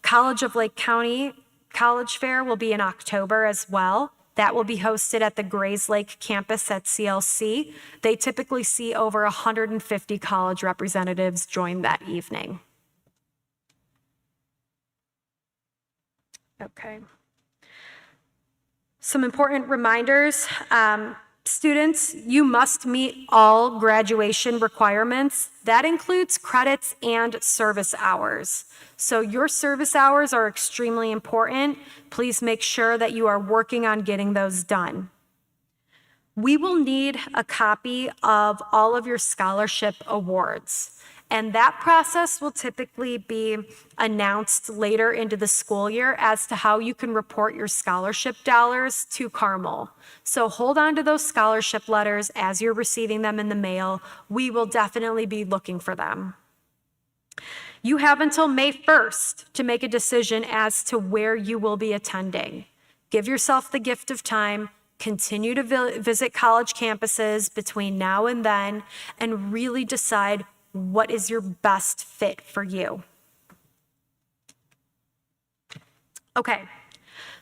A: College of Lake County College Fair will be in October as well. That will be hosted at the Grays Lake campus at CLC. They typically see over 150 college representatives join that evening. Okay. Some important reminders. Students, you must meet all graduation requirements. That includes credits and service hours. So your service hours are extremely important. Please make sure that you are working on getting those done. We will need a copy of all of your scholarship awards. And that process will typically be announced later into the school year as to how you can report your scholarship dollars to Carmel. So hold on to those scholarship letters as you're receiving them in the mail. We will definitely be looking for them. You have until May 1st to make a decision as to where you will be attending. Give yourself the gift of time. Continue to visit college campuses between now and then, and really decide what is your best fit for you. Okay,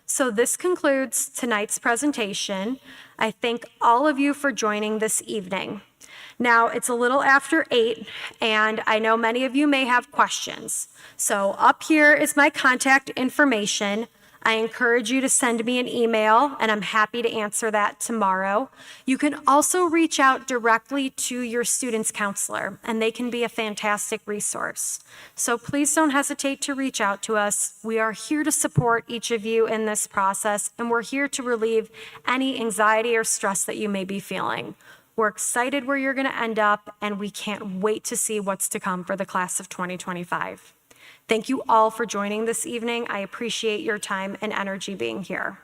A: so this concludes tonight's presentation. I thank all of you for joining this evening. Now, it's a little after 8, and I know many of you may have questions. So up here is my contact information. I encourage you to send me an email, and I'm happy to answer that tomorrow. You can also reach out directly to your student's counselor, and they can be a fantastic resource. So please don't hesitate to reach out to us. We are here to support each of you in this process, and we're here to relieve any anxiety or stress that you may be feeling. We're excited where you're going to end up, and we can't wait to see what's to come for the class of 2025. Thank you all for joining this evening. I appreciate your time and energy being here.